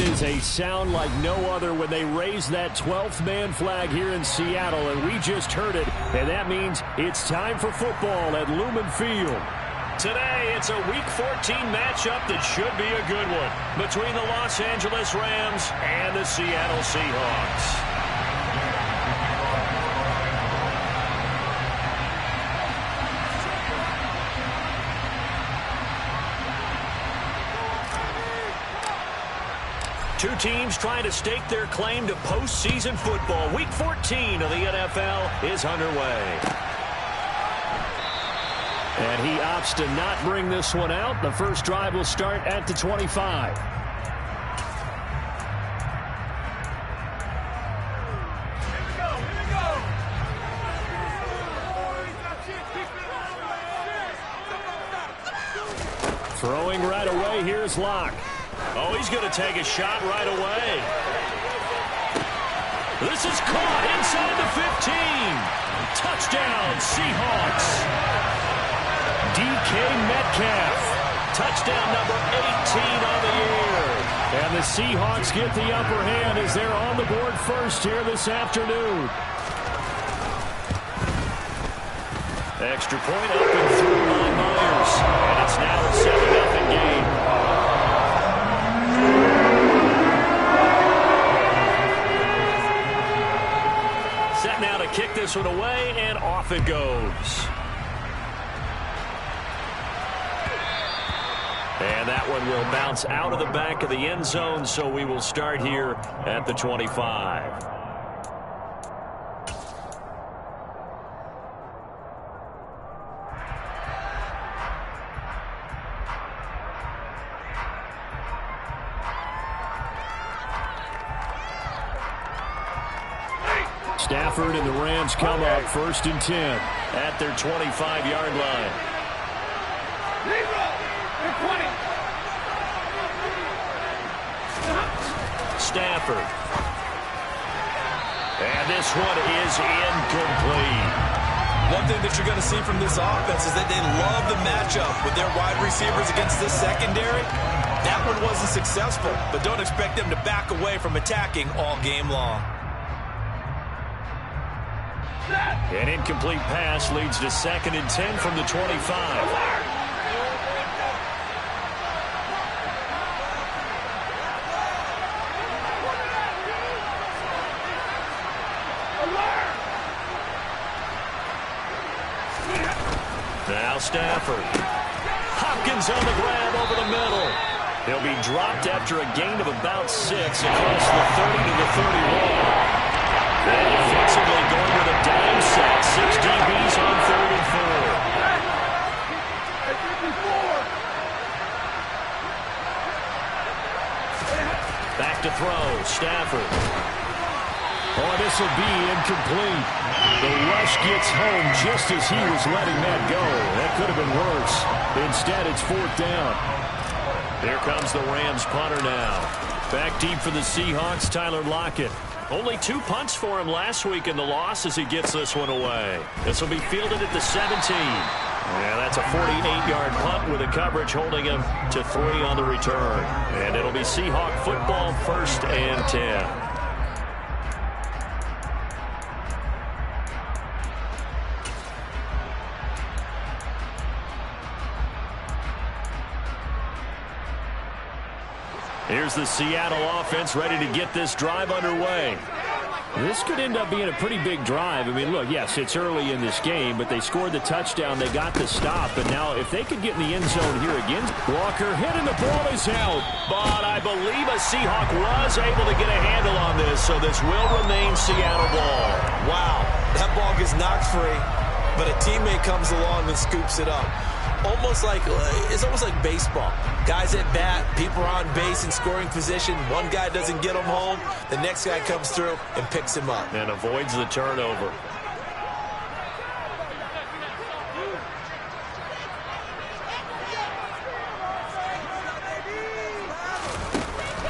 is a sound like no other when they raise that 12th man flag here in Seattle, and we just heard it, and that means it's time for football at Lumen Field. Today, it's a Week 14 matchup that should be a good one between the Los Angeles Rams and the Seattle Seahawks. Two teams trying to stake their claim to postseason football. Week 14 of the NFL is underway. And he opts to not bring this one out. The first drive will start at the 25. Throwing right away, here's Locke. Oh, he's going to take a shot right away. This is caught inside the 15. Touchdown, Seahawks. DK Metcalf. Touchdown number 18 on the year. And the Seahawks get the upper hand as they're on the board first here this afternoon. Extra point up and through by Myers. And it's now a 7-0 game. Set now to kick this one away, and off it goes. And that one will bounce out of the back of the end zone, so we will start here at the 25. Stafford and the Rams come up 1st and 10 at their 25-yard line. Stafford. And this one is incomplete. One thing that you're going to see from this offense is that they love the matchup with their wide receivers against this secondary. That one wasn't successful, but don't expect them to back away from attacking all game long. An incomplete pass leads to 2nd and 10 from the 25. Now Stafford. Hopkins on the grab over the middle. He'll be dropped after a gain of about 6 across the 30 to the 31. And defensively going with a dime set. 6 DBs on 3rd and 4. Back to throw. Stafford. Oh, this will be incomplete. The rush gets home just as he was letting that go. That could have been worse. Instead, it's 4th down. Here comes the Rams punter now. Back deep for the Seahawks, Tyler Lockett. Only 2 punts for him last week in the loss as he gets this one away. This will be fielded at the 17. Yeah, that's a 48-yard punt with a coverage holding him to 3 on the return. And it'll be Seahawk football 1st and 10. Here's the Seattle offense ready to get this drive underway. This could end up being a pretty big drive. I mean, look, yes, it's early in this game, but they scored the touchdown. They got the stop. And now if they could get in the end zone here again, Walker hit and the ball is out. But I believe a Seahawk was able to get a handle on this, so this will remain Seattle ball. Wow, that ball gets knocked free, but a teammate comes along and scoops it up. It's almost like baseball. Guys at bat, people are on base in scoring position. One guy doesn't get him home. The next guy comes through and picks him up. And avoids the turnover.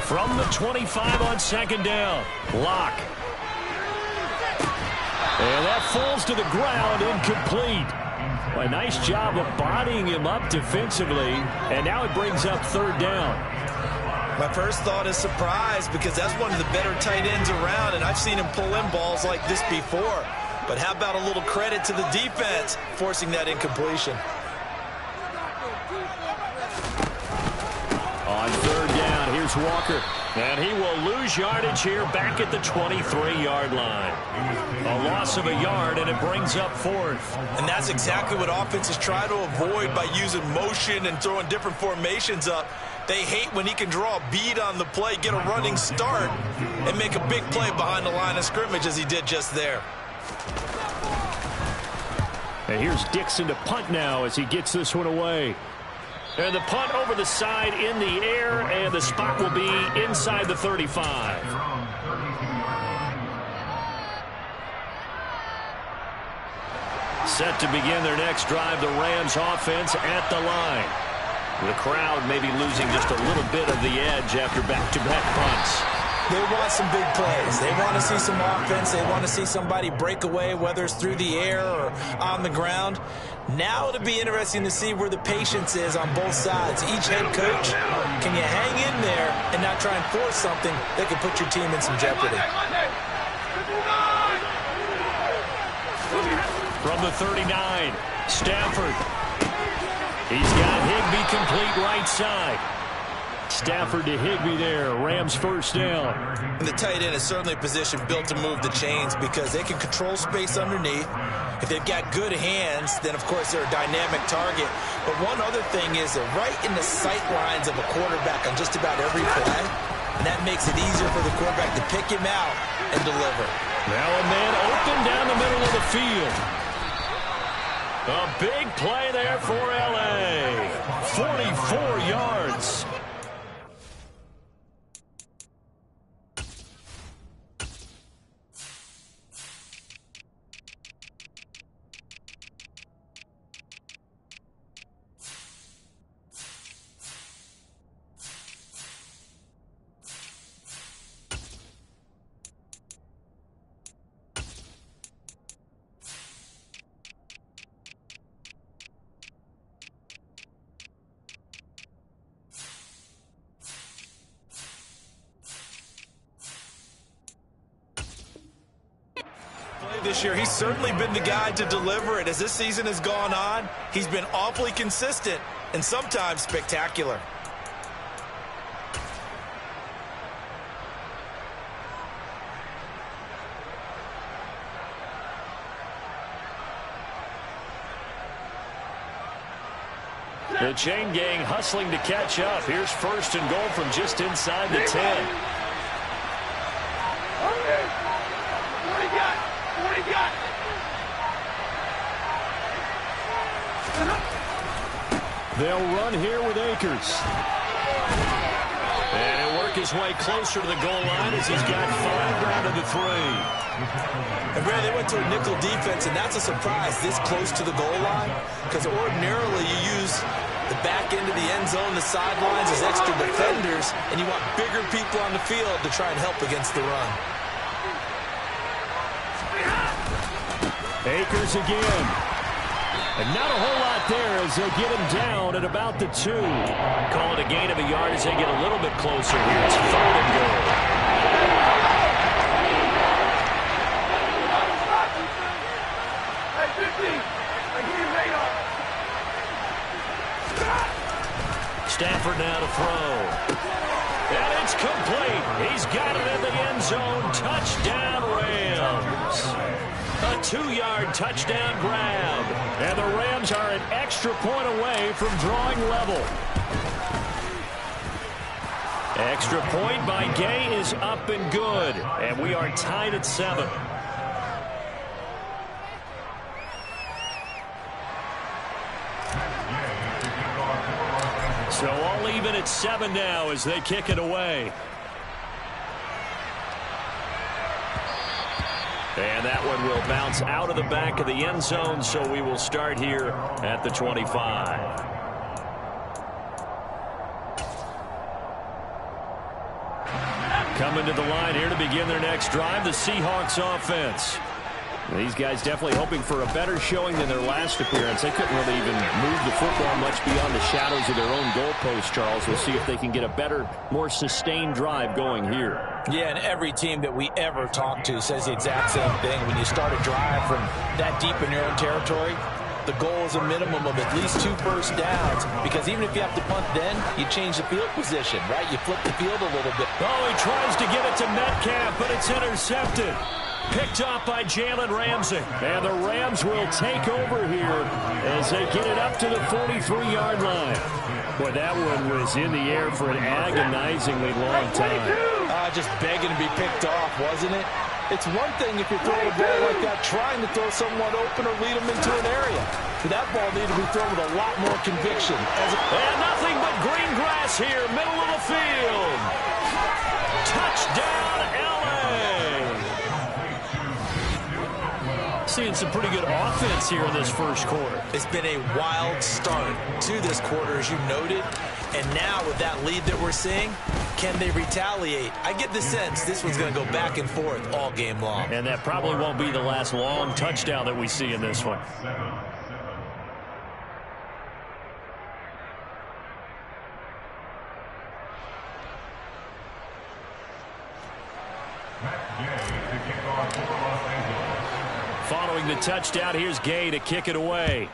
From the 25 on 2nd down. Locke. And that falls to the ground, incomplete. A nice job of bodying him up defensively, and now it brings up 3rd down. My first thought is surprise because that's one of the better tight ends around, and I've seen him pull in balls like this before. But how about a little credit to the defense forcing that incompletion? On third down, here's Walker. And he will lose yardage here back at the 23-yard line. A loss of a yard, and it brings up fourth. And that's exactly what offenses try to avoid by using motion and throwing different formations up. They hate when he can draw a bead on the play, get a running start, and make a big play behind the line of scrimmage as he did just there. And here's Dixon to punt now as he gets this one away. And the punt over the side in the air, and the spot will be inside the 35. Set to begin their next drive, the Rams offense at the line. The crowd maybe losing just a little bit of the edge after back-to-back punts. They want some big plays. They want to see some offense. They want to see somebody break away, whether it's through the air or on the ground. Now it'll be interesting to see where the patience is on both sides. Each head coach, can you hang in there and not try and force something that could put your team in some jeopardy? From the 39, Stafford. He's got Higbee complete right side. Stafford to Higbee there. Rams first down. And the tight end is certainly a position built to move the chains because they can control space underneath. If they've got good hands, then, of course, they're a dynamic target. But one other thing is they're right in the sight lines of a quarterback on just about every play. And that makes it easier for the quarterback to pick him out and deliver. Now a man open down the middle of the field. A big play there for L.A. 44 yards. This year, he's certainly been the guy to deliver it. As this season has gone on, he's been awfully consistent and sometimes spectacular. The chain gang hustling to catch up. Here's first and goal from just inside the 10. They'll run here with Akers. And he'll work his way closer to the goal line as he's got 5 down to the 3. And Brad, they went to a nickel defense, and that's a surprise this close to the goal line because ordinarily you use the back end of the end zone, the sidelines as extra defenders, and you want bigger people on the field to try and help against the run. Akers again. And not a whole lot there as they'll get him down at about the 2. Call it a gain of a yard as they get a little bit closer here. It's 3rd and goal. Stafford now to throw. And it's complete. He's got it in the end zone. Touchdown, Rams. A 2-yard touchdown grab. And the Rams are an extra point away from drawing level. Extra point by Gay is up and good. And we are tied at 7. So all even at 7 now as they kick it away. And that one will bounce out of the back of the end zone, so we will start here at the 25. Coming to the line here to begin their next drive, the Seahawks offense. These guys definitely hoping for a better showing than their last appearance. They couldn't really even move the football much beyond the shadows of their own goalpost, Charles. We'll see if they can get a better, more sustained drive going here. Yeah, and every team that we ever talk to says the exact same thing. When you start a drive from that deep in your own territory, the goal is a minimum of at least 2 first downs, because even if you have to punt then, you change the field position, right? You flip the field a little bit. Oh, he tries to get it to Metcalf, but it's intercepted. Picked off by Jalen Ramsey. And the Rams will take over here as they get it up to the 43-yard line. Boy, that one was in the air for an agonizingly long time. Just begging to be picked off, wasn't it? It's one thing if you're throwing a ball like that, trying to throw someone open or lead them into an area. But that ball needed to be thrown with a lot more conviction. And nothing but green grass here, middle of the field. Touchdown, L.A. Seeing some pretty good offense here in this first quarter. It's been a wild start to this quarter, as you noted. And now with that lead that we're seeing, can they retaliate? I get the sense this one's going to go back and forth all game long. And that probably won't be the last long touchdown that we see in this one. Following the touchdown, here's Gay to kick it away.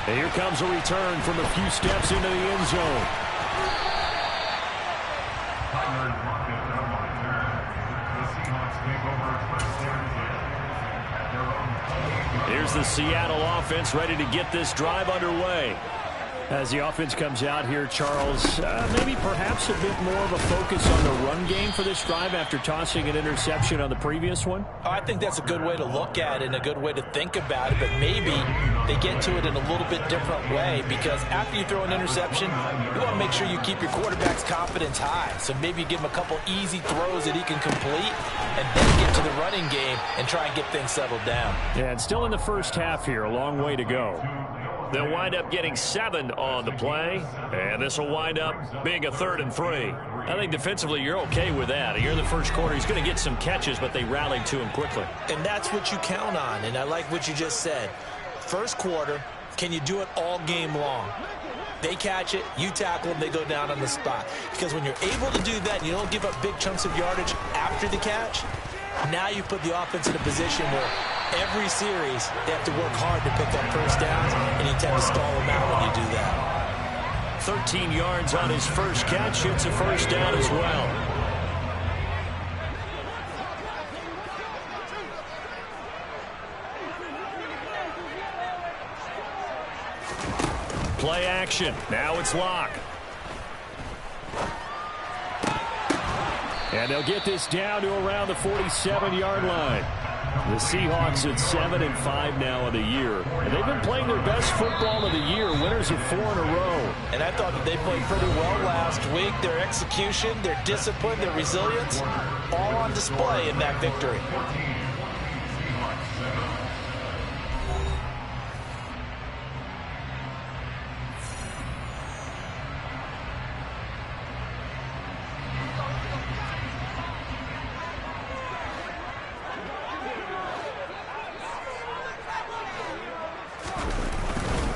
And here comes a return from a few steps into the end zone. Here's the Seattle offense ready to get this drive underway. As the offense comes out here, Charles, maybe perhaps a bit more of a focus on the run game for this drive after tossing an interception on the previous one? I think that's a good way to look at it and a good way to think about it, but maybe they get to it in a little bit different way, because after you throw an interception, you want to make sure you keep your quarterback's confidence high. So maybe you give him a couple easy throws that he can complete and then get to the running game and try and get things settled down. Yeah, it's still in the first half here, a long way to go. They'll wind up getting 7 on the play, and this will wind up being a 3rd and 3. I think defensively you're okay with that. You're in the first quarter. He's going to get some catches, but they rallied to him quickly. And that's what you count on, and I like what you just said. First quarter, can you do it all game long? They catch it, you tackle them, they go down on the spot. Because when you're able to do that and you don't give up big chunks of yardage after the catch, now you put the offense in a position where every series they have to work hard to pick up first downs, and you tend to stall them out when you do that. 13 yards on his first catch. It's a first down as well. Play action. Now it's Locke. And they'll get this down to around the 47-yard line. The Seahawks at 7-5 now of the year. And they've been playing their best football of the year. Winners of 4 in a row. And I thought that they played pretty well last week. Their execution, their discipline, their resilience, all on display in that victory.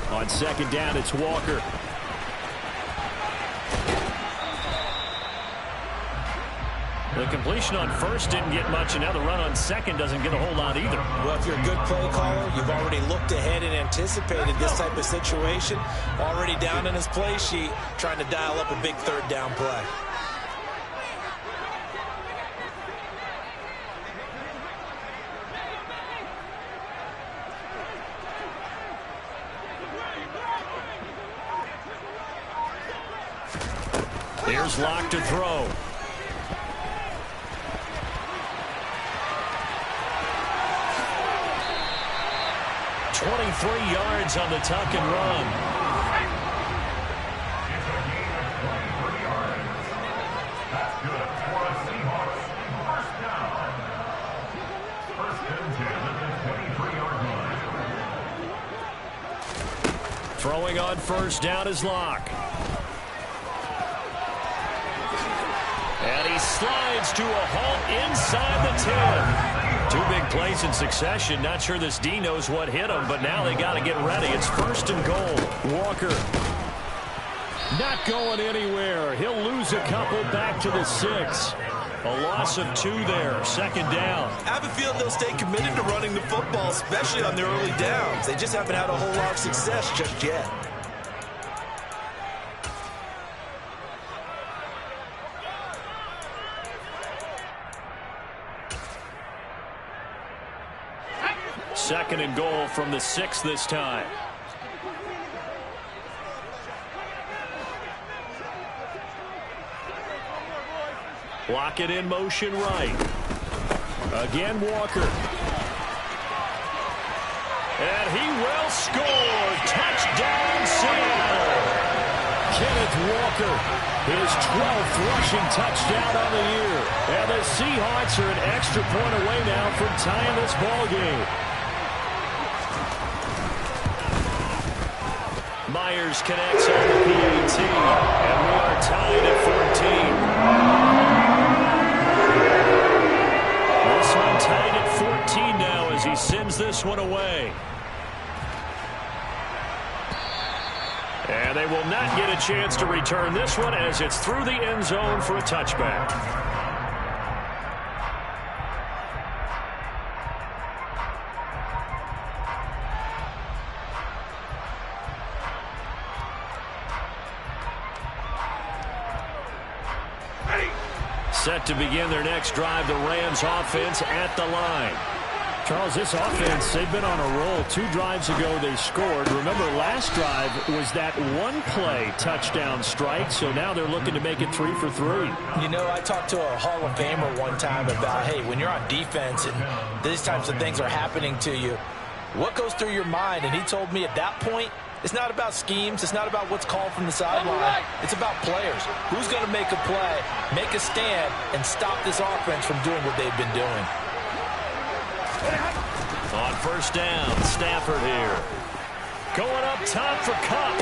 On second down, it's Walker. The completion on first didn't get much, and now the run on second doesn't get a whole lot either. Well, if you're a good play caller, you've already looked ahead and anticipated this type of situation. Already down in his play sheet, trying to dial up a big third down play. Here's Locke to throw. "23 yards on the tuck and run. Throwing on first down is Locke. And he slides to a halt inside the 10. Two big plays in succession. Not sure this D knows what hit him, but now they got to get ready. It's 1st and goal. Walker not going anywhere. He'll lose a couple back to the 6. A loss of 2 there. 2nd down. I have a feeling they'll stay committed to running the football, especially on their early downs. They just haven't had a whole lot of success just yet. Second and goal from the 6 this time. Block it in motion right. Again, Walker. And he will score. Touchdown, Seattle. Kenneth Walker, his 12th rushing touchdown on the year. And the Seahawks are an extra point away now from tying this ball game. Myers connects on the PAT, and we are tied at 14. This one tied at 14 now as he sends this one away. And they will not get a chance to return this one as it's through the end zone for a touchback. Set to begin their next drive, the Rams offense at the line. Charles, this offense, they've been on a roll. 2 drives ago they scored. Remember, last drive was that one-play touchdown strike, so now they're looking to make it 3 for 3. You know, I talked to a Hall of Famer one time about, hey, when you're on defense and these types of things are happening to you, what goes through your mind? And he told me at that point, it's not about schemes. It's not about what's called from the sideline. It's about players. Who's going to make a play, make a stand, and stop this offense from doing what they've been doing. On 1st down, Stafford here. Going up top for Kupp.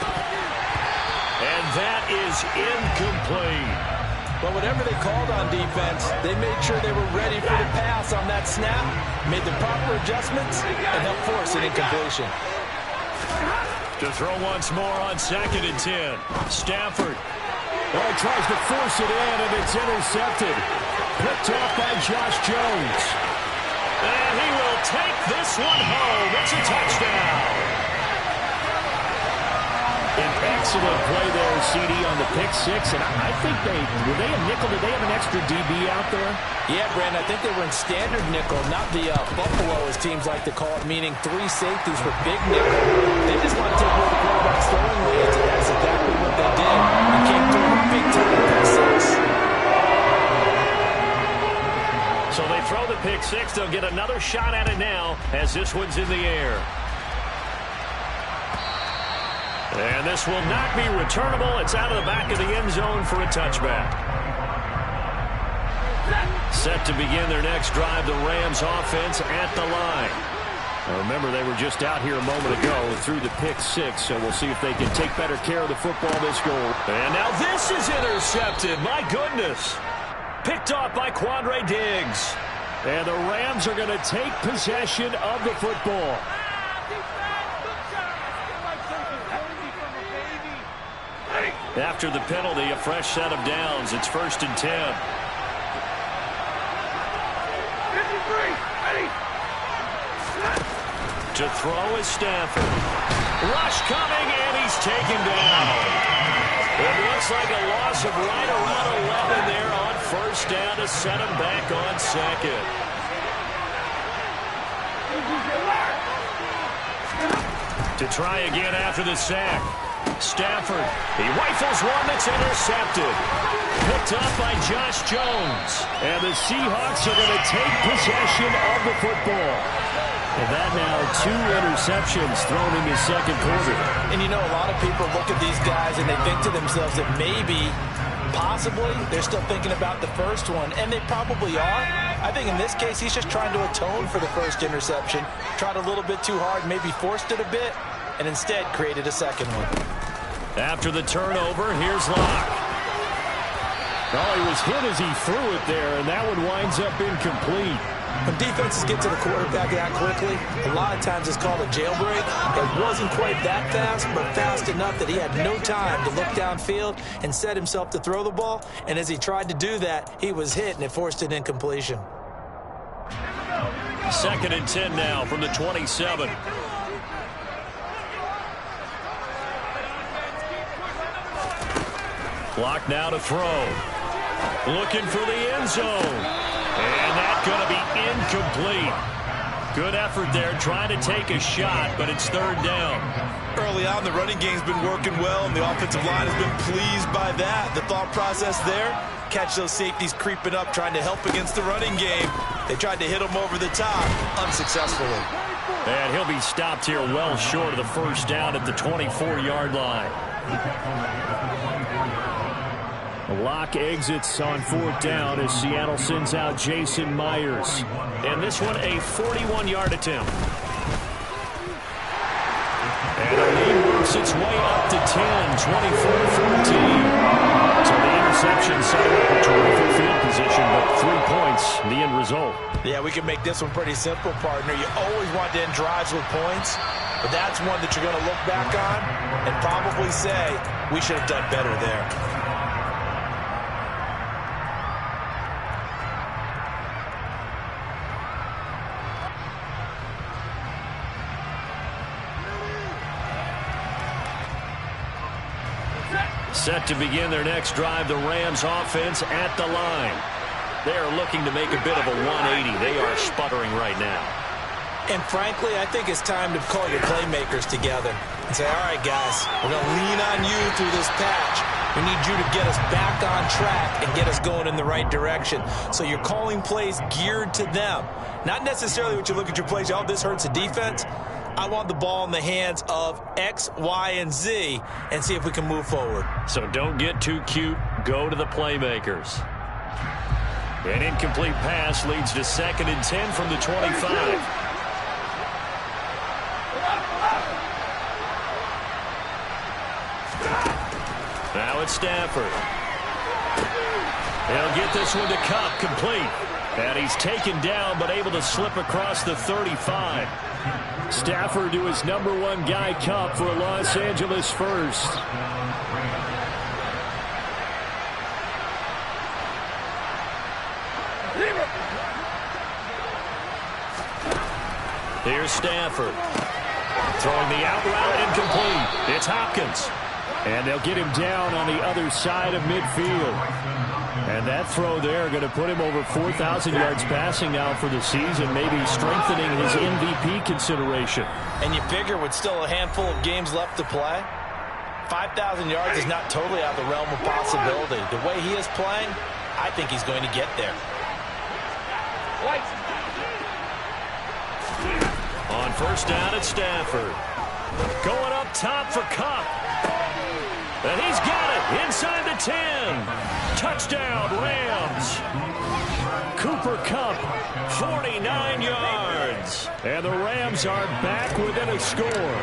And that is incomplete. But whatever they called on defense, they made sure they were ready for the pass on that snap, made the proper adjustments, and helped force an incompletion. To throw once more on 2nd and 10. Stafford. Oh, tries to force it in, and it's intercepted. Picked off by Josh Jones. And he will take this one home. It's a touchdown. An excellent play there, CD, on the pick 6. And I think were they a nickel? Did they have an extra DB out there? Yeah, Brandon, I think they were in standard nickel, not the Buffalo, as teams like to call it, meaning 3 safeties for big nickel. They just want to take where the quarterback's throwing lanes, and that's exactly what they did. He came through a big-time pick 6. So they throw the pick 6. They'll get another shot at it now as this one's in the air. And this will not be returnable. It's out of the back of the end zone for a touchback. Set to begin their next drive, the Rams offense at the line. Now remember, they were just out here a moment ago through the pick 6, so we'll see if they can take better care of the football this goal. And now this is intercepted. My goodness. Picked off by Quandre Diggs. And the Rams are going to take possession of the football. After the penalty, a fresh set of downs. It's 1st and 10. To throw is Stafford. Rush coming, and he's taken down. It looks like a loss of right around 11 there on 1st down to set him back on 2nd. To try again after the sack. Stafford, he rifles one that's intercepted. Picked up by Josh Jones. And the Seahawks are going to take possession of the football. And that now 2 interceptions thrown in the 2nd quarter. And you know, a lot of people look at these guys and they think to themselves that maybe, possibly, they're still thinking about the first one. And they probably are. I think in this case, he's just trying to atone for the first interception. Tried a little bit too hard, maybe forced it a bit, and instead created a second one. After the turnover, here's Locke. Oh, he was hit as he threw it there, and that one winds up incomplete. When defenses get to the quarterback that quickly, a lot of times it's called a jailbreak. It wasn't quite that fast, but fast enough that he had no time to look downfield and set himself to throw the ball. And as he tried to do that, he was hit, and it forced an incompletion. 2nd and 10 now from the 27. Clock now to throw. Looking for the end zone. And that's going to be incomplete. Good effort there trying to take a shot, but it's 3rd down. Early on, the running game's been working well, and the offensive line has been pleased by that. The thought process there, catch those safeties creeping up, trying to help against the running game. They tried to hit him over the top, unsuccessfully. And he'll be stopped here well short of the 1st down at the 24-yard line. Locke exits on 4th down as Seattle sends out Jason Myers. And this one a 41-yard attempt. And the lead works its way up to 10, 24-14. So the interception set up a terrific field position, but 3 points, the end result. Yeah, we can make this one pretty simple, partner. You always want to end drives with points, but that's one that you're going to look back on and probably say, we should have done better there. Set to begin their next drive, the Rams offense at the line. They are looking to make a bit of a 180. They are sputtering right now. And frankly, I think it's time to call your playmakers together and say, all right, guys, we're going to lean on you through this patch. We need you to get us back on track and get us going in the right direction. So you're calling plays geared to them. Not necessarily what you look at your plays, oh, this hurts the defense. I want the ball in the hands of X, Y, and Z and see if we can move forward. So don't get too cute. Go to the playmakers. An incomplete pass leads to 2nd and 10 from the 25. Now it's Stafford. He'll get this one to Kupp, complete. And he's taken down but able to slip across the 35. Stafford to his #1 guy, Kupp, for a Los Angeles first. Here's Stafford. Throwing the out route, incomplete. It's Hopkins. And they'll get him down on the other side of midfield. And that throw there going to put him over 4,000 yards passing now for the season, maybe strengthening his MVP consideration. And you figure with still a handful of games left to play, 5,000 yards is not totally out of the realm of possibility. The way he is playing, I think he's going to get there. On 1st down, it's Stafford. Going up top for Kupp. And he's got it inside the 10. Touchdown, Rams. Cooper Kupp, 49 yards. And the Rams are back within a score.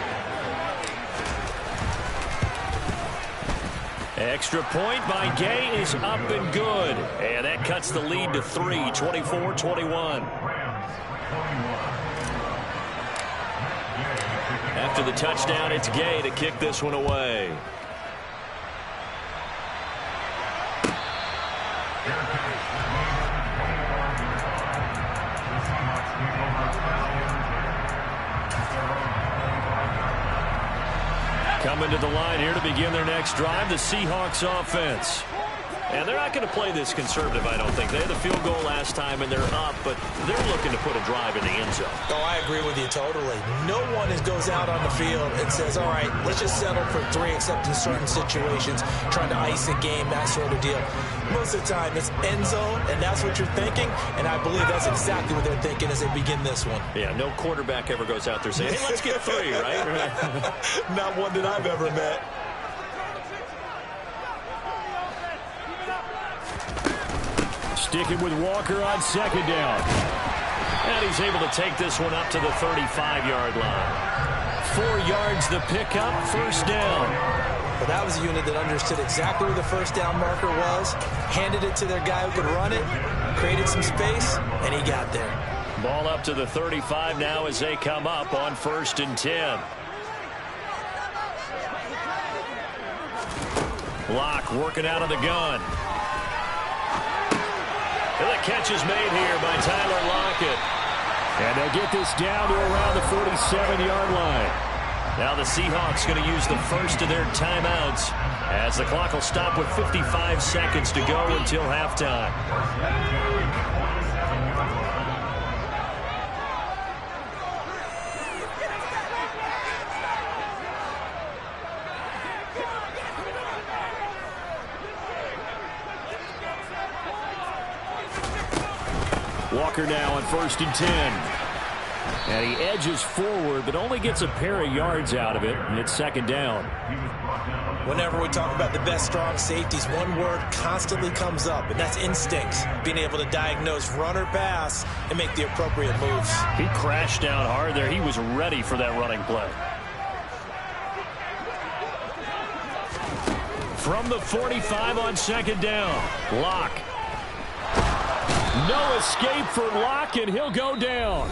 Extra point by Gay is up and good. And that cuts the lead to 3, 24-21. After the touchdown, it's Gay to kick this one away. Coming to the line here to begin their next drive, the Seahawks offense. And they're not going to play this conservative, I don't think. They had the field goal last time, and they're up, but they're looking to put a drive in the end zone. Oh, I agree with you totally. No one goes out on the field and says, all right, let's just settle for 3, except in certain situations, trying to ice a game, that sort of deal. Most of the time, it's end zone, and that's what you're thinking, and I believe that's exactly what they're thinking as they begin this one. Yeah, no quarterback ever goes out there saying, hey, let's get 3, right? Not one that I've ever met. Sticking with Walker on 2nd down. And he's able to take this one up to the 35-yard line. 4 yards the pickup, 1st down. But that was a unit that understood exactly where the first down marker was, handed it to their guy who could run it, created some space, and he got there. Ball up to the 35 now as they come up on 1st and 10. Locke working out of the gun. And the catch is made here by Tyler Lockett. And they'll get this down to around the 47-yard line. Now the Seahawks going to use the first of their timeouts as the clock will stop with 55 seconds to go until halftime. Walker now on 1st and 10. And he edges forward, but only gets a pair of yards out of it, and it's 2nd down. Whenever we talk about the best strong safeties, one word constantly comes up, and that's instincts. Being able to diagnose run or pass and make the appropriate moves. He crashed down hard there. He was ready for that running play. From the 45 on 2nd down, Locke. No escape for Locke, and he'll go down.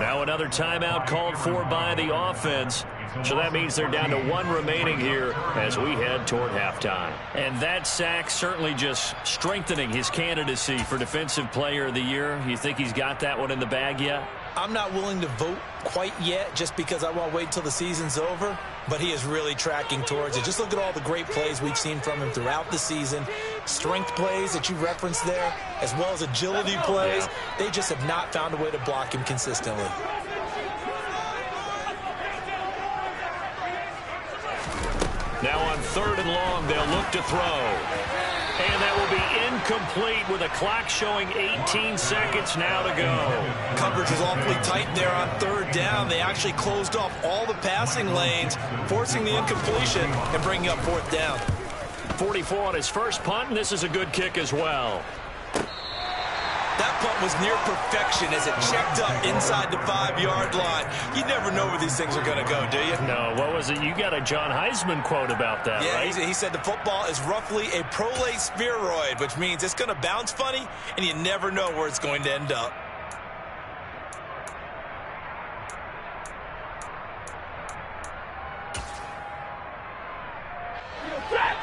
Now another timeout called for by the offense. So that means they're down to 1 remaining here as we head toward halftime. And that sack certainly just strengthening his candidacy for Defensive Player of the Year. You think he's got that one in the bag yet? I'm not willing to vote quite yet just because I want to wait till the season's over, but he is really tracking towards it. Just look at all the great plays we've seen from him throughout the season. Strength plays that you referenced there, as well as agility plays. They just have not found a way to block him consistently. Now on 3rd and long, they'll look to throw. And that will be incomplete with a clock showing 18 seconds now to go. Coverage was awfully tight there on 3rd down. They actually closed off all the passing lanes, forcing the incompletion and bringing up 4th down. 44 on his first punt, and this is a good kick as well. That punt was near perfection as it checked up inside the 5-yard line. You never know where these things are going to go, do you? No, what was it? You got a John Heisman quote about that, right? Yeah, he said the football is roughly a prolate spheroid, which means it's going to bounce funny, and you never know where it's going to end up.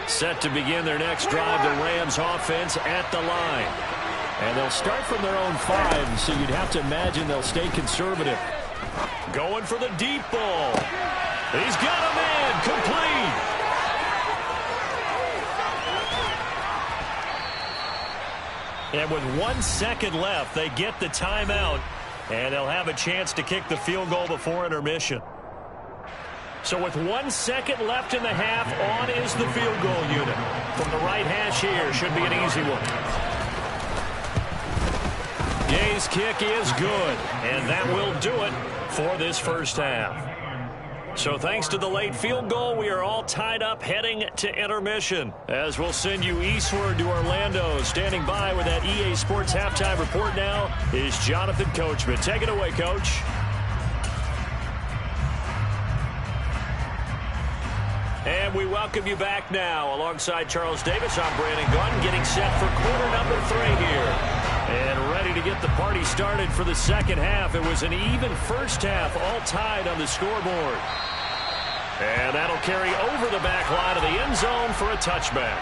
Set to begin their next drive, the Rams offense at the line. And they'll start from their own 5, so you'd have to imagine they'll stay conservative. Going for the deep ball. He's got a man, complete. And with 1 second left, they get the timeout, and they'll have a chance to kick the field goal before intermission. So with 1 second left in the half, on is the field goal unit. From the right hash here, should be an easy one. Gay's kick is good, and that will do it for this first half. So thanks to the late field goal, we are all tied up heading to intermission. As we'll send you eastward to Orlando. Standing by with that EA Sports Halftime Report now is Jonathan Coachman. Take it away, Coach. And we welcome you back now. Alongside Charles Davis, I'm Brandon Gunn, getting set for quarter number 3 here. And ready to get the party started for the second half. It was an even first half, all tied on the scoreboard. And that'll carry over the back line of the end zone for a touchback.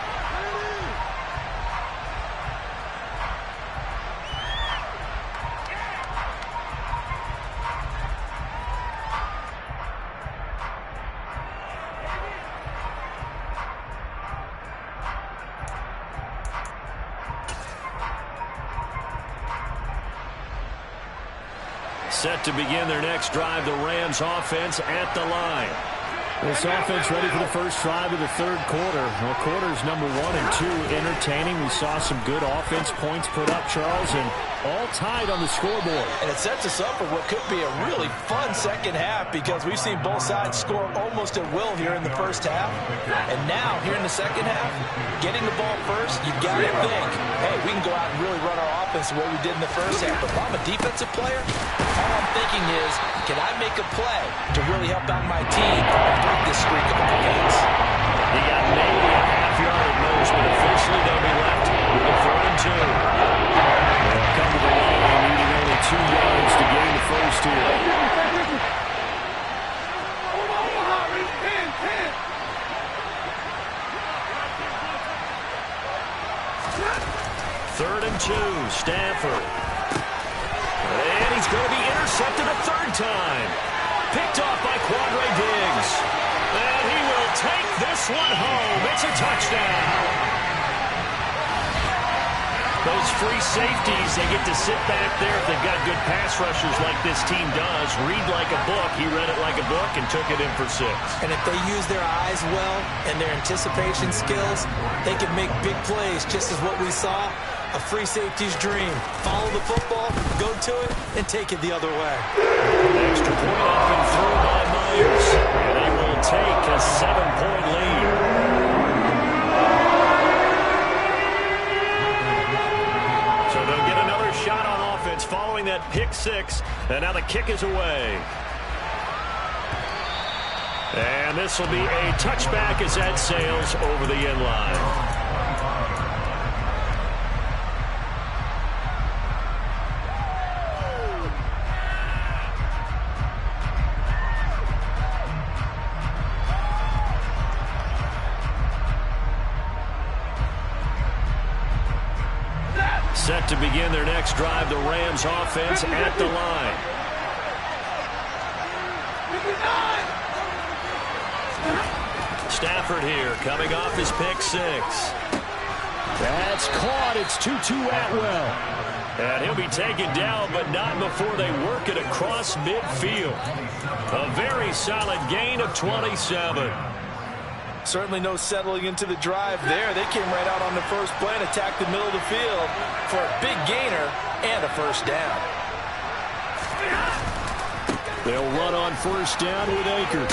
Set to begin their next drive, the Rams offense at the line. This offense ready for the first drive of the 3rd quarter. Well, quarters number 1 and 2 entertaining. We saw some good offense points put up, Charles, and all tied on the scoreboard. And it sets us up for what could be a really fun second half because we've seen both sides score almost at will here in the first half. And now, here in the second half, getting the ball first, you've got to think, hey, we can go out and really run our offense the way we did in the first half. But if I'm a defensive player, all I'm thinking is, can I make a play to really help out my team and break this streak of offense? He got maybe a half yard at most, but officially they'll be left with a 3rd and 2. They'll come to the line needing only 2 yards to gain the first here. Third and 2, Stafford. And he's going to be intercepted a 3rd time. Picked off by Quandre Diggs. And he will take this one home. It's a touchdown. Those free safeties, they get to sit back there if they've got good pass rushers like this team does. Read like a book. He read it like a book and took it in for 6. And if they use their eyes well and their anticipation skills, they can make big plays, just as what we saw. A free safety's dream. Follow the football, go to it, and take it the other way. Extra point up and through by Myers. And they will take a 7-point lead. So they'll get another shot on offense following that pick 6. And now the kick is away. And this will be a touchback as that sails over the end line. Set to begin their next drive, the Rams offense at the line. Stafford here, coming off his pick 6. That's caught. It's Tutu Atwell. And he'll be taken down, but not before they work it across midfield. A very solid gain of 27. Certainly no settling into the drive there. They came right out on the first play and attacked the middle of the field for a big gainer and a 1st down. They'll run on 1st down with Akers.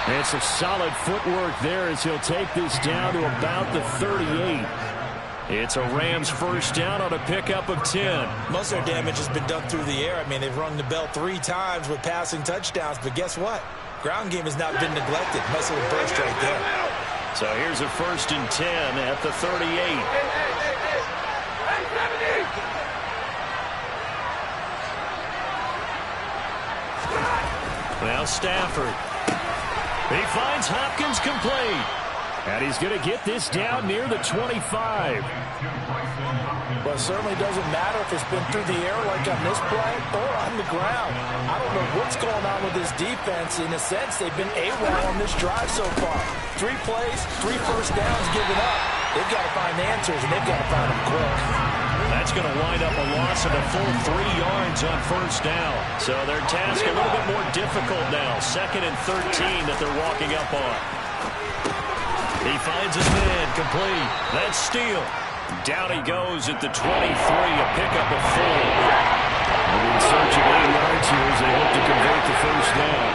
And some solid footwork there as he'll take this down to about the 38. It's a Rams 1st down on a pickup of 10. Most of their damage has been done through the air. I mean, they've rung the bell 3 times with passing touchdowns, but guess what? Ground game has not been neglected. Nice little burst right there. So here's a 1st and 10 at the 38. Now Stafford. He finds Hopkins complete. And he's going to get this down near the 25. Well, it certainly doesn't matter if it's been through the air like on this play or on the ground. I don't know what's going on with this defense. In a sense, they've been AWOL on this drive so far. 3 plays, 3 first downs given up. They've got to find answers, and they've got to find them quick. That's going to wind up a loss of a full 3 yards on 1st down. So their task a little bit more difficult now. 2nd and 13 that they're walking up on. He finds his man complete. That's Steele. Down he goes at the 23, a pickup of 4. They'll be in search of 8 yards here as they hope to convert the 1st down.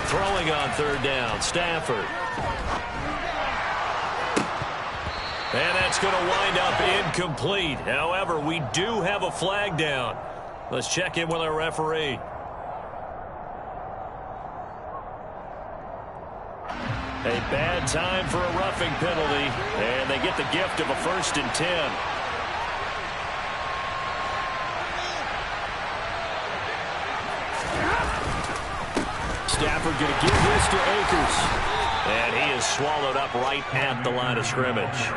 Throwing on 3rd down, Stafford. And that's going to wind up incomplete. However, we do have a flag down. Let's check in with our referee. A bad time for a roughing penalty, and they get the gift of a 1st and 10. Stafford going to give this to Akers. And he is swallowed up right at the line of scrimmage.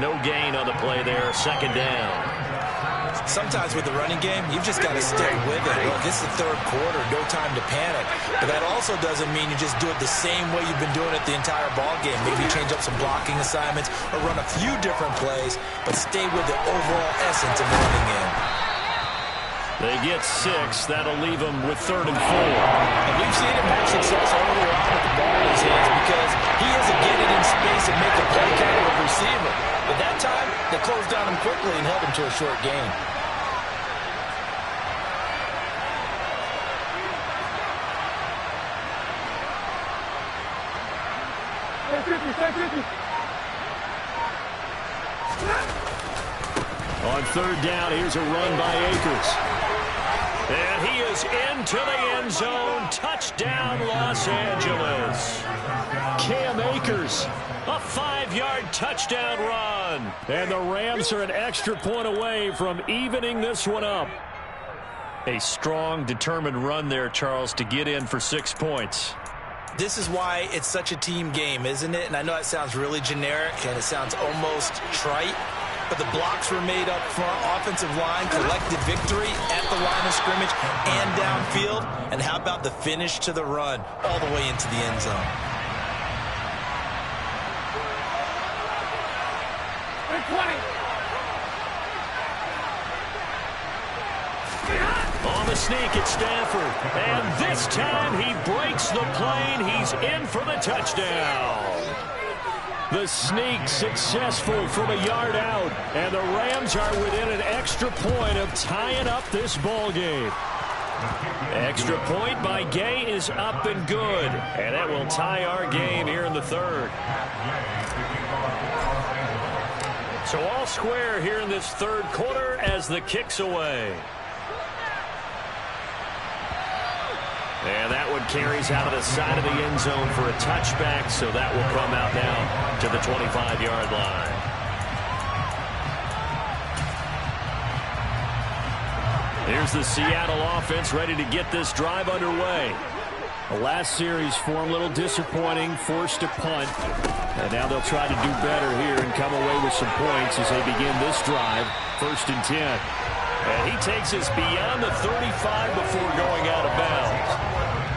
No gain on the play there, 2nd down. Sometimes with the running game, you've just got to stick with it. Look, it's the 3rd quarter, no time to panic. But that also doesn't mean you just do it the same way you've been doing it the entire ball game. Maybe change up some blocking assignments or run a few different plays, but stay with the overall essence of the running game. They get 6. That'll leave them with 3rd and 4. And we've seen him have success earlier on with the ball in his hands because he isn't getting in space and make a play kind of receiver. But that time, they closed down him quickly and held him to a short gain. On third down, here's a run by Akers. And he is into the end zone. Touchdown, Los Angeles. Cam Akers, a 5-yard touchdown run. And the Rams are an extra point away from evening this one up. A strong, determined run there, Charles, to get in for 6 points. This is why it's such a team game, isn't it? And I know it sounds really generic and it sounds almost trite, but the blocks were made up front. Offensive line collected victory at the line of scrimmage and downfield. And how about the finish to the run all the way into the end zone? On the sneak at Stafford. And this time he breaks the plane. He's in for the touchdown. The sneak successful from a yard out. And the Rams are within an extra point of tying up this ball game. Extra point by Gay is up and good. And that will tie our game here in the third. So all square here in this third quarter as the kick's away. And that one carries out of the side of the end zone for a touchback, so that will come out now to the 25-yard line. Here's the Seattle offense ready to get this drive underway. The last series for them a little disappointing, forced a punt. And now they'll try to do better here and come away with some points as they begin this drive, 1st and 10. And he takes us beyond the 35 before going out of bounds.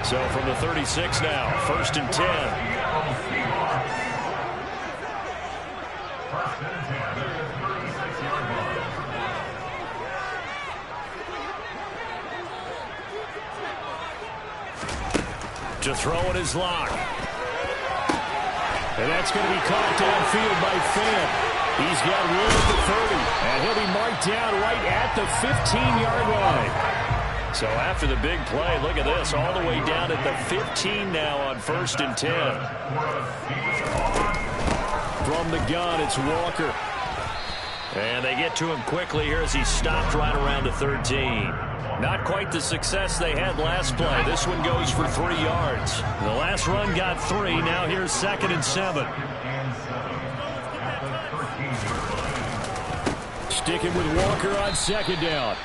So from the 36 now, 1st and 10. To throw it is Locke. And that's going to be caught downfield by Fant. He's got room at the 30, and he'll be marked down right at the 15-yard line. So after the big play, look at this, all the way down at the 15 now on 1st and 10. From the gun, it's Walker. And they get to him quickly here as he stopped right around the 13. Not quite the success they had last play. This one goes for 3 yards. The last run got 3. Now here's 2nd and 7. Sticking with Walker on 2nd down.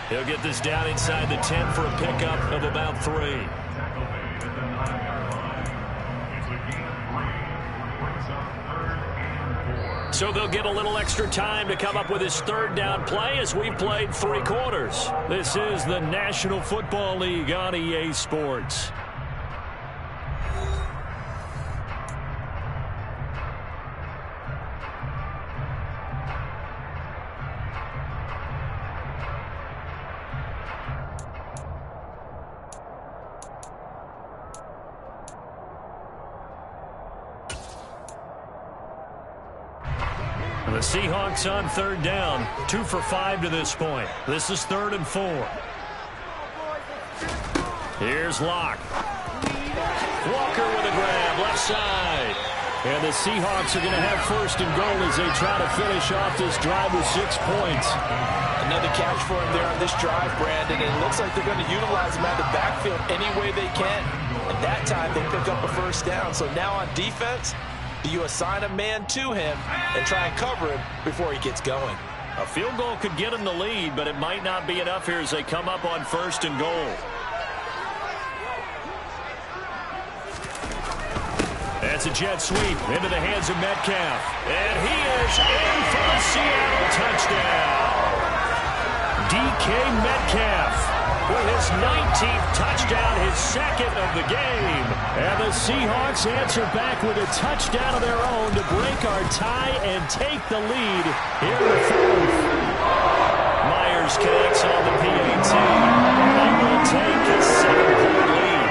He'll get this down inside the 10 for a pickup of about 3. So they'll get a little extra time to come up with his 3rd down play as we've played 3 quarters. This is the National Football League on EA Sports. The Seahawks on 3rd down, 2 for 5 to this point. This is 3rd and 4. Here's Locke. Walker with a grab, left side. And the Seahawks are going to have 1st and goal as they try to finish off this drive with 6 points. Another catch for him there on this drive, Brandon, and it looks like they're going to utilize him out of the backfield any way they can. And that time they pick up a 1st down. So now on defense, you assign a man to him and try and cover him before he gets going. A field goal could get him the lead, but it might not be enough here as they come up on 1st and goal. That's a jet sweep into the hands of Metcalf. And he is in for the Seattle touchdown. DK Metcalf with his 19th touchdown, his 2nd of the game. And the Seahawks answer back with a touchdown of their own to break our tie and take the lead here in the 4th. Myers connects on the PAT and will take a 7-point lead.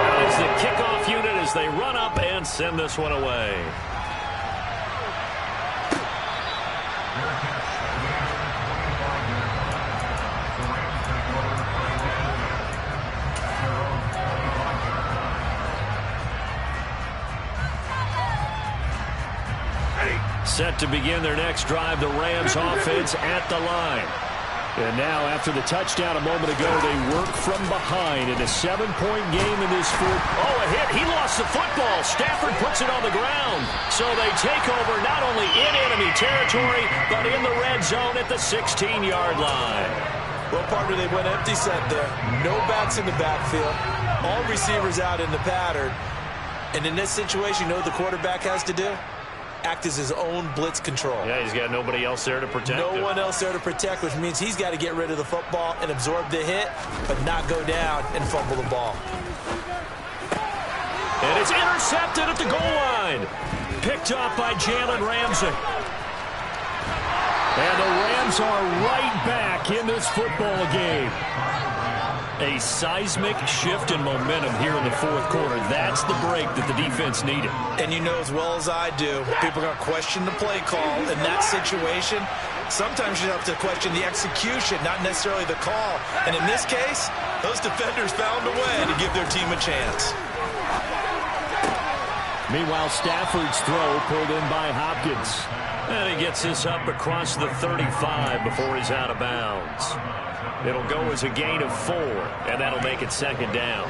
Now it's the kickoff unit as they run up and send this one away. Set to begin their next drive, the Rams offense at the line. And now, after the touchdown a moment ago, they work from behind in a 7-point game in this fourth. Oh, a hit. He lost the football. Stafford puts it on the ground. So they take over not only in enemy territory, but in the red zone at the 16-yard line. Well, partner, they went empty set there. No backs in the backfield. All receivers out in the pattern. And in this situation, you know what the quarterback has to do? Act as his own blitz control. Yeah, he's got nobody else there to protect him. No one else there to protect, which means he's got to get rid of the football and absorb the hit, but not go down and fumble the ball. And it's intercepted at the goal line. Picked up by Jalen Ramsey. And the Rams are right back in this football game. A seismic shift in momentum here in the fourth quarter. That's the break that the defense needed. And you know as well as I do, people are going to question the play call in that situation. Sometimes you have to question the execution, not necessarily the call. And in this case, those defenders found a way to give their team a chance. Meanwhile, Stafford's throw pulled in by Hopkins. And he gets this up across the 35 before he's out of bounds. It'll go as a gain of 4, and that'll make it second down.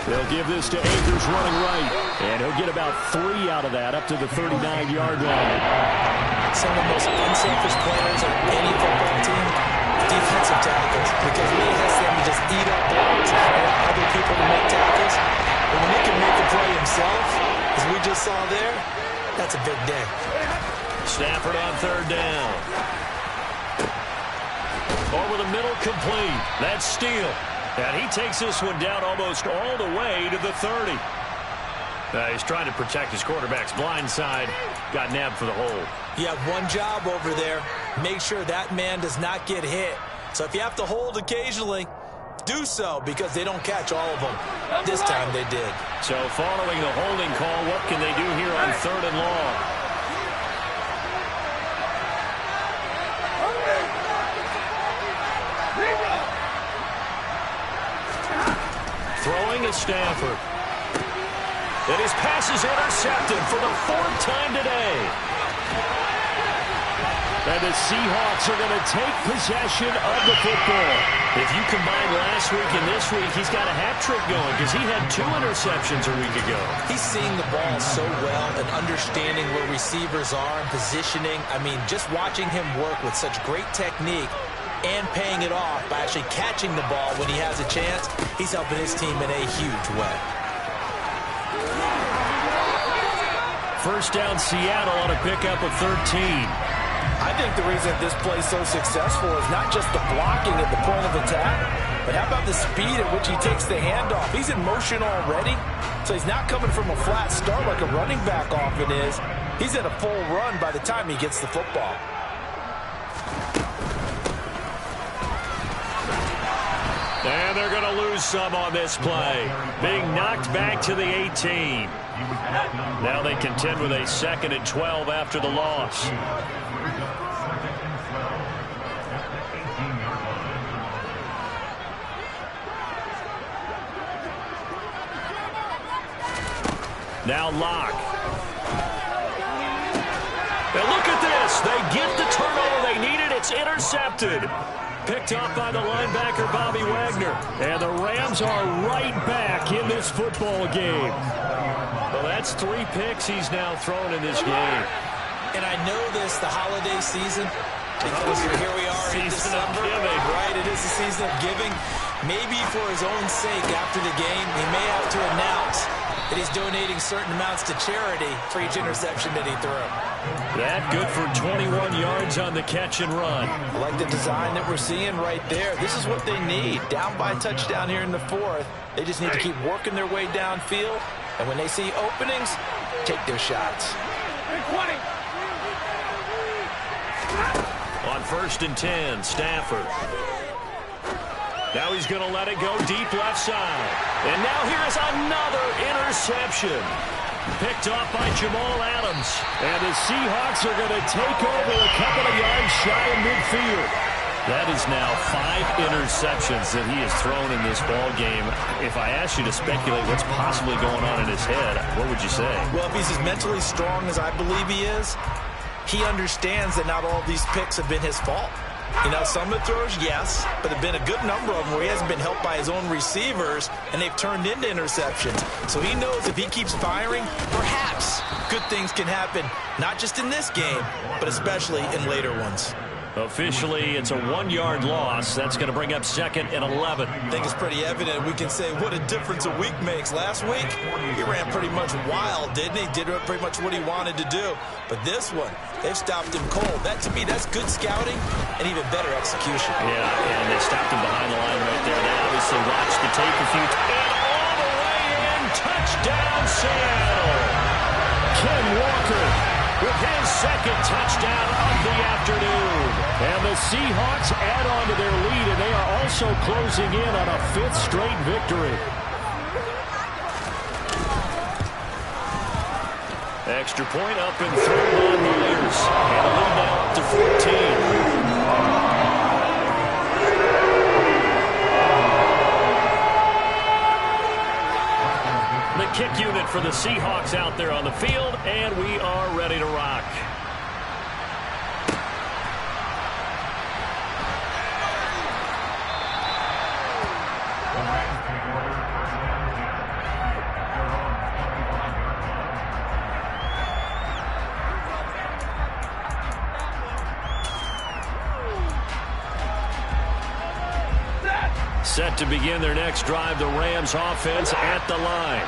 They'll give this to Akers running right, and he'll get about 3 out of that up to the 39-yard line. Some of the most unselfish players on any football team, defensive tackles, because really has them to just eat up blocks and other people to make tackles. But when he can make a play himself, as we just saw there, that's a big day. Stafford on third down. Over the middle, complete. That's Steele. And he takes this one down almost all the way to the 30. He's trying to protect his quarterback's blind side. Got nabbed for the hold. You have one job over there. Make sure that man does not get hit. So if you have to hold occasionally, do so, because they don't catch all of them. This time they did. So following the holding call, what can they do here on 3rd and long? Throwing is Stafford. And his pass is intercepted for the 4th time today. And the Seahawks are going to take possession of the football. If you combine last week and this week, he's got a hat trick going because he had 2 interceptions a week ago. He's seeing the ball so well and understanding where receivers are and positioning. I mean, just watching him work with such great technique and paying it off by actually catching the ball when he has a chance, he's helping his team in a huge way. First down, Seattle on a pickup of 13. I think the reason this play is so successful is not just the blocking at the point of attack, but how about the speed at which he takes the handoff? He's in motion already, so he's not coming from a flat start like a running back often is. He's in a full run by the time he gets the football. And they're going to lose some on this play. Being knocked back to the 18. Now they contend with a 2nd and 12 after the loss. Now Locke. And look at this. They get the turnover they needed. It's intercepted. Picked up by the linebacker, Bobby Wagner. And the Rams are right back in this football game. Well, that's 3 picks he's now thrown in this game. And I know this, the holiday season, because here we are in December, right? It is the season of giving. Maybe for his own sake after the game, he may have to announce that he's donating certain amounts to charity for each interception that he threw. That good for 21 yards on the catch and run. I like the design that we're seeing right there. This is what they need. Down by a touchdown here in the 4th. They just need to keep working their way downfield. And when they see openings, take their shots. On 1st and 10, Stafford. Now he's going to let it go deep left side. And now here's another interception. Picked off by Jamal Adams. And the Seahawks are going to take over a couple of yards shy of midfield. That is now 5 interceptions that he has thrown in this ball game. If I asked you to speculate what's possibly going on in his head, what would you say? Well, if he's as mentally strong as I believe he is, he understands that not all these picks have been his fault. You know, some of the throws, yes, but there have been a good number of them where he hasn't been helped by his own receivers, and they've turned into interceptions. So he knows if he keeps firing, perhaps good things can happen, not just in this game, but especially in later ones. Officially, it's a 1-yard loss. That's going to bring up 2nd and 11. I think it's pretty evident. We can say what a difference a week makes. Last week, he ran pretty much wild, didn't he? Did pretty much what he wanted to do. But this one, they've stopped him cold. That, to me, that's good scouting and even better execution. Yeah, and they stopped him behind the line right there. They obviously watched the tape a few times. And all the way in, touchdown, Seattle. Ken Walker with his 2nd touchdown of the afternoon. And the Seahawks add on to their lead, and they are also closing in on a 5th straight victory. Extra point up and through on Myers. And a lead now up to 14. The kick unit for the Seahawks out there on the field, and we are ready to rock. Set to begin their next drive, the Rams offense at the line.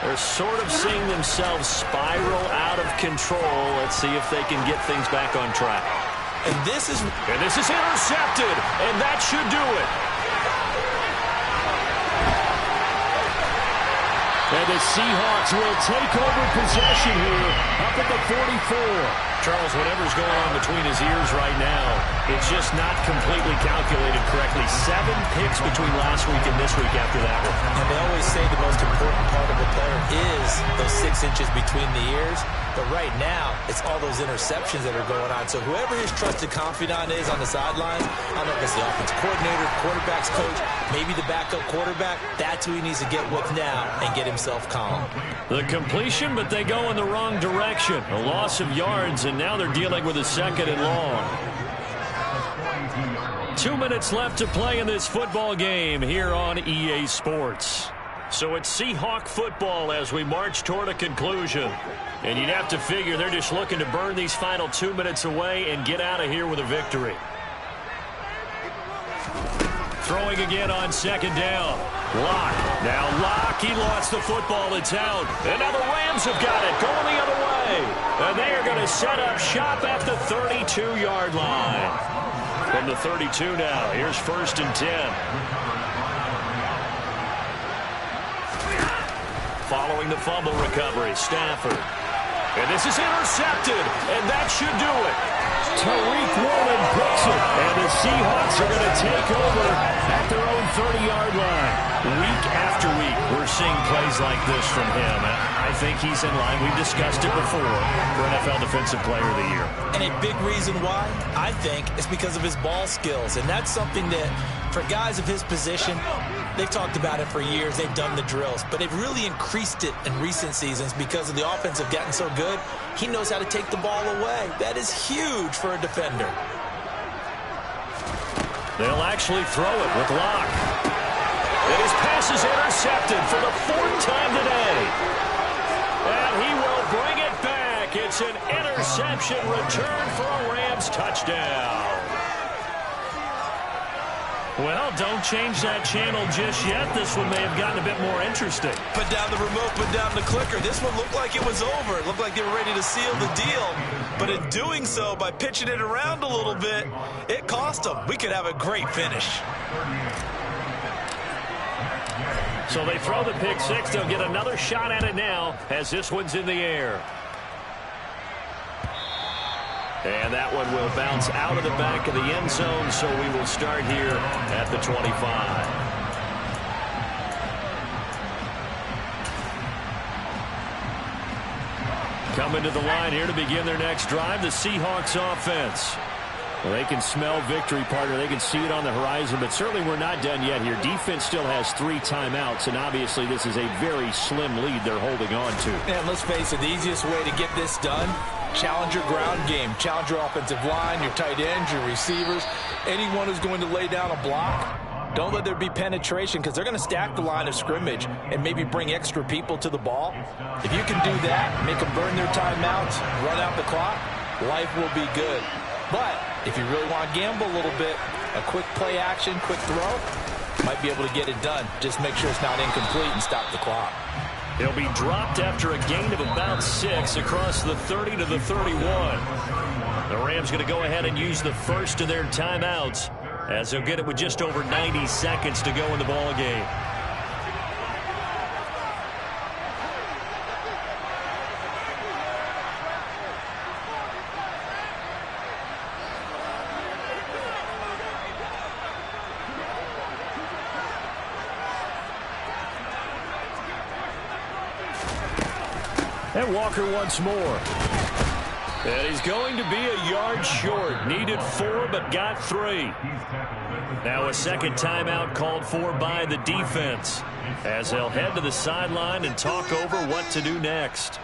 They're sort of seeing themselves spiral out of control. Let's see if they can get things back on track. And this is intercepted, and that should do it. And the Seahawks will take over possession here up at the 44. Charles, whatever's going on between his ears right now, it's just not completely calculated correctly. 7 picks between last week and this week after that one. And they always say the most important part of a player is those 6 inches between the ears. But right now, it's all those interceptions that are going on. So whoever his trusted confidant is on the sidelines, I don't know if it's the offensive coordinator, quarterback's coach, maybe the backup quarterback, that's who he needs to get with now and get himself calm. The completion, but they go in the wrong direction. A loss of yards, and now they're dealing with a 2nd and long. 2 minutes left to play in this football game here on EA Sports. So it's Seahawk football as we march toward a conclusion. And you'd have to figure they're just looking to burn these final 2 minutes away and get out of here with a victory. Throwing again on 2nd down. Locke. Now Locke, he lost the football. It's out. And now the Rams have got it. Going the other way. And they are going to set up shop at the 32-yard line. From the 32 now. Here's 1st and 10. Following the fumble recovery, Stafford. And this is intercepted, and that should do it. Tariq Woolen picks it, and the Seahawks are going to take over at their own 30-yard line. Week after week, we're seeing plays like this from him. I think he's in line. We've discussed it before for NFL Defensive Player of the Year. And a big reason why, I think, is because of his ball skills. And that's something that, for guys of his position, they've talked about it for years. They've done the drills. But they've really increased it in recent seasons because of the offense have gotten so good. He knows how to take the ball away. That is huge for a defender. They'll actually throw it with Locke. And his pass is intercepted for the 4th time today. And he will bring it back. It's an interception return for a Rams touchdown. Well, don't change that channel just yet. This one may have gotten a bit more interesting. Put down the remote, put down the clicker. This one looked like it was over. It looked like they were ready to seal the deal. But in doing so, by pitching it around a little bit, it cost them. We could have a great finish. So they throw the pick 6. They'll get another shot at it now as this one's in the air. And that one will bounce out of the back of the end zone, so we will start here at the 25. Coming to the line here to begin their next drive, the Seahawks offense. Well, they can smell victory, partner. They can see it on the horizon, but certainly we're not done yet here. Defense still has 3 timeouts, and obviously this is a very slim lead they're holding on to. And let's face it, the easiest way to get this done, challenge your ground game. Challenge your offensive line, your tight ends, your receivers, anyone who's going to lay down a block. Don't let there be penetration because they're going to stack the line of scrimmage and maybe bring extra people to the ball. If you can do that, make them burn their timeouts, run out the clock, life will be good. But if you really want to gamble a little bit, a quick play action, quick throw, might be able to get it done. Just make sure it's not incomplete and stop the clock. He'll be dropped after a gain of about 6 across the 30 to the 31. The Rams going to go ahead and use the first of their timeouts as they'll get it with just over 90 seconds to go in the ball game. And Walker once more. And he's going to be a yard short. Needed 4, but got 3. Now a second timeout called for by the defense as they'll head to the sideline and talk over what to do next.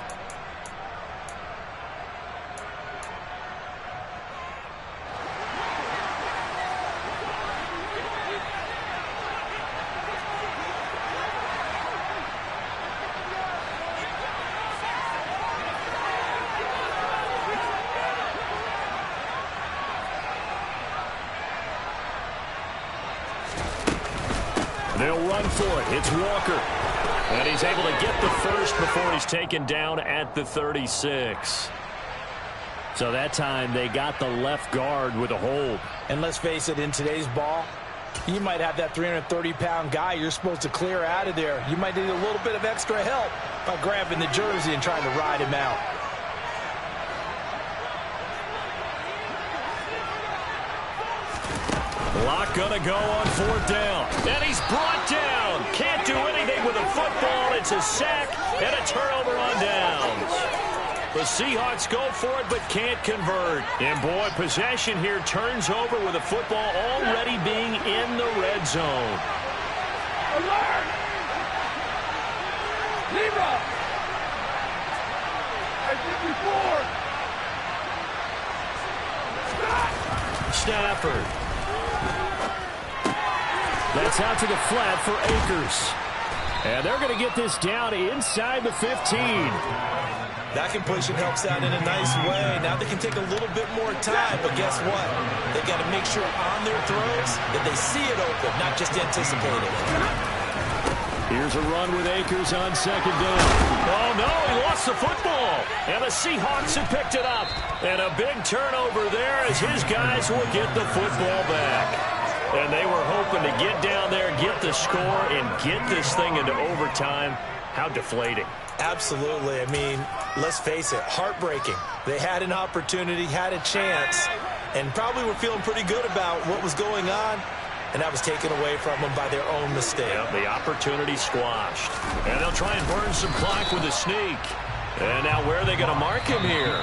They'll run for it. It's Walker. And he's able to get the first before he's taken down at the 36. So that time they got the left guard with a hold. And let's face it, in today's ball, you might have that 330-pound guy you're supposed to clear out of there. You might need a little bit of extra help by grabbing the jersey and trying to ride him out. Lock gonna go on 4th down. And he's brought down. Can't do anything with a football. It's a sack and a turnover on downs. The Seahawks go for it but can't convert. And boy, possession here turns over with the football already being in the red zone. Alert! Libra! I did before! Stafford. That's out to the flat for Akers. And they're going to get this down inside the 15. That completion helps out in a nice way. Now they can take a little bit more time, but guess what? They got to make sure on their throws that they see it open, not just anticipate it. Here's a run with Akers on 2nd down. Oh, no, he lost the football. And the Seahawks have picked it up. And a big turnover there as his guys will get the football back. And they were hoping to get down there, get the score, and get this thing into overtime. How deflating. Absolutely. I mean, let's face it, heartbreaking. They had an opportunity, had a chance, and probably were feeling pretty good about what was going on, and that was taken away from them by their own mistake. Yep, the opportunity squashed. And they'll try and burn some clock with a sneak. And now where are they going to mark him here?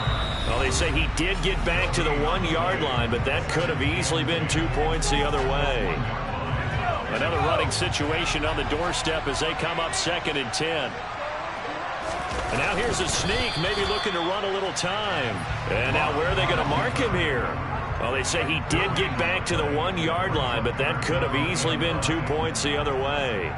Well, they say he did get back to the 1-yard line, but that could have easily been 2 points the other way. Another running situation on the doorstep as they come up 2nd and 10. And now here's a sneak, maybe looking to run a little time. And now where are they going to mark him here? Well, they say he did get back to the 1-yard line, but that could have easily been 2 points the other way.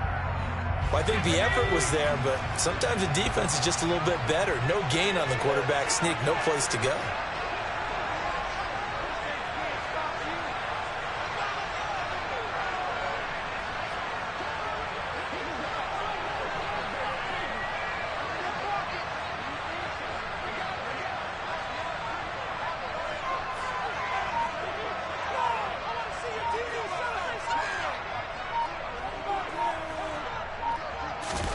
Well, I think the effort was there, but sometimes the defense is just a little bit better. No gain on the quarterback sneak, no place to go.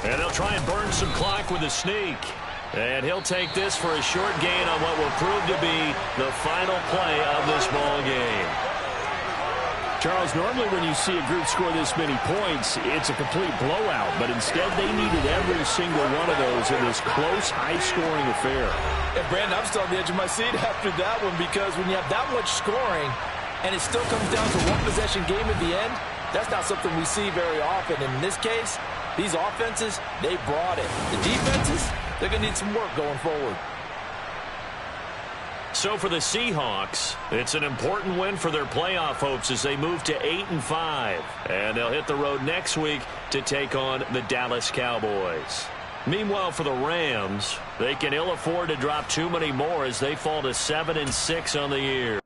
And they'll try and burn some clock with a sneak. And he'll take this for a short gain on what will prove to be the final play of this ball game. Charles, normally when you see a group score this many points, it's a complete blowout. But instead, they needed every single one of those in this close, high-scoring affair. And Brandon, I'm still on the edge of my seat after that one, because when you have that much scoring and it still comes down to one-possession game at the end, that's not something we see very often. And in this case, these offenses, they brought it. The defenses, they're going to need some work going forward. So for the Seahawks, it's an important win for their playoff hopes as they move to 8-5. And they'll hit the road next week to take on the Dallas Cowboys. Meanwhile, for the Rams, they can ill afford to drop too many more as they fall to 7-6 on the year.